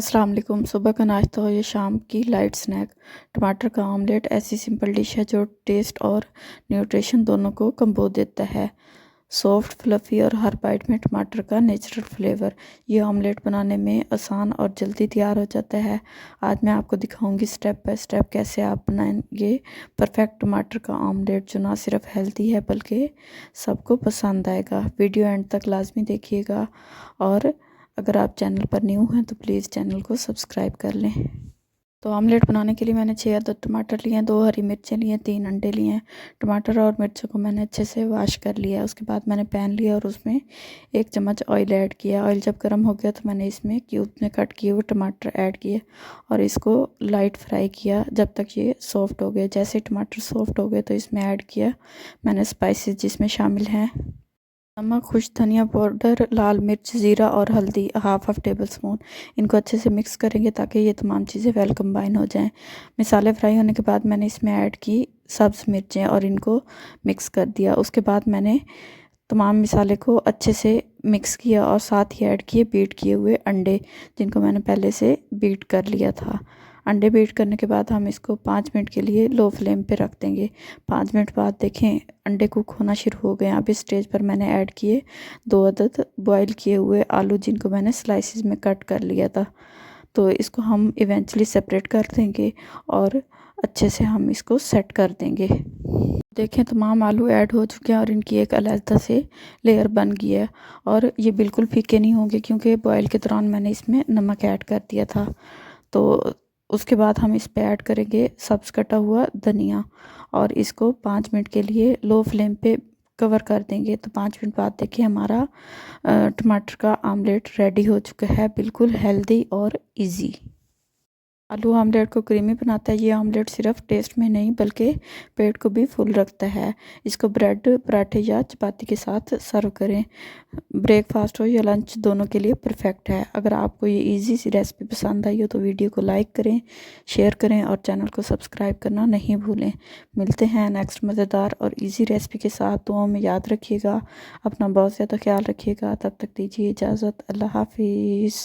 अस्सलाम वालेकुम। सुबह का नाश्ता हो या शाम की लाइट स्नैक, टमाटर का ऑमलेट ऐसी सिंपल डिश है जो टेस्ट और न्यूट्रिशन दोनों को कंबो देता है। सॉफ्ट फ्लफ़ी और हर बाइट में टमाटर का नेचुरल फ्लेवर। ये ऑमलेट बनाने में आसान और जल्दी तैयार हो जाता है। आज मैं आपको दिखाऊंगी स्टेप बाय स्टेप कैसे आप बनाएंगे परफेक्ट टमाटर का ऑमलेट, जो ना सिर्फ हेल्दी है बल्कि सबको पसंद आएगा। वीडियो एंड तक लाजमी देखिएगा और अगर आप चैनल पर न्यू हैं तो प्लीज़ चैनल को सब्सक्राइब कर लें। तो ऑमलेट बनाने के लिए मैंने 6 अदद टमाटर लिए हैं, 2 हरी मिर्चें लिए हैं, 3 अंडे लिए हैं। टमाटर और मिर्चों को मैंने अच्छे से वॉश कर लिया है। उसके बाद मैंने पैन लिया और उसमें 1 चम्मच ऑयल ऐड किया। ऑयल जब गर्म हो गया तो मैंने इसमें क्यूब में कट किए हुए टमाटर ऐड किए और इसको लाइट फ्राई किया जब तक ये सॉफ्ट हो गए। जैसे टमाटर सॉफ्ट हो गए तो इसमें ऐड किया मैंने स्पाइसेस, जिसमें शामिल हैं नमक, खुश धनिया पाउडर, लाल मिर्च, ज़ीरा और हल्दी हाफ टेबल स्पून। इनको अच्छे से मिक्स करेंगे ताकि ये तमाम चीज़ें वेल कंबाइन हो जाएं। मसाले फ्राई होने के बाद मैंने इसमें ऐड की सब्ज़ मिर्चें और इनको मिक्स कर दिया। उसके बाद मैंने तमाम मसाले को अच्छे से मिक्स किया और साथ ही ऐड किए बीट किए हुए अंडे, जिनको मैंने पहले से बीट कर लिया था। अंडे बीट करने के बाद हम इसको 5 मिनट के लिए लो फ्लेम पे रख देंगे। 5 मिनट बाद देखें अंडे कुक होना शुरू हो गए। अब इस स्टेज पर मैंने ऐड किए 2 अदद बॉईल किए हुए आलू, जिनको मैंने स्लाइसिस में कट कर लिया था। तो इसको हम इवेंचुअली सेपरेट कर देंगे और अच्छे से हम इसको सेट कर देंगे। देखें तमाम आलू ऐड हो चुके हैं और इनकी एक अलग से लेयर बन गई है और ये बिल्कुल फीके नहीं होंगे क्योंकि बॉईल के दौरान मैंने इसमें नमक ऐड कर दिया था। तो उसके बाद हम इस पे ऐड करेंगे सब्ज़ कटा हुआ धनिया और इसको 5 मिनट के लिए लो फ्लेम पे कवर कर देंगे। तो 5 मिनट बाद देखिए हमारा टमाटर का आमलेट रेडी हो चुका है, बिल्कुल हेल्दी और इजी। आलू ऑमलेट को क्रीमी बनाता है। ये ऑमलेट सिर्फ टेस्ट में नहीं बल्कि पेट को भी फुल रखता है। इसको ब्रेड, पराठे या चपाती के साथ सर्व करें। ब्रेकफास्ट हो या लंच, दोनों के लिए परफेक्ट है। अगर आपको ये इजी सी रेसिपी पसंद आई हो तो वीडियो को लाइक करें, शेयर करें और चैनल को सब्सक्राइब करना नहीं भूलें। मिलते हैं नेक्स्ट मज़ेदार और इजी रेसिपी के साथ। दुआओं में याद रखिएगा, अपना बहुत ज़्यादा ख्याल रखिएगा। तब तक दीजिए इजाज़त। अल्लाह हाफिज़।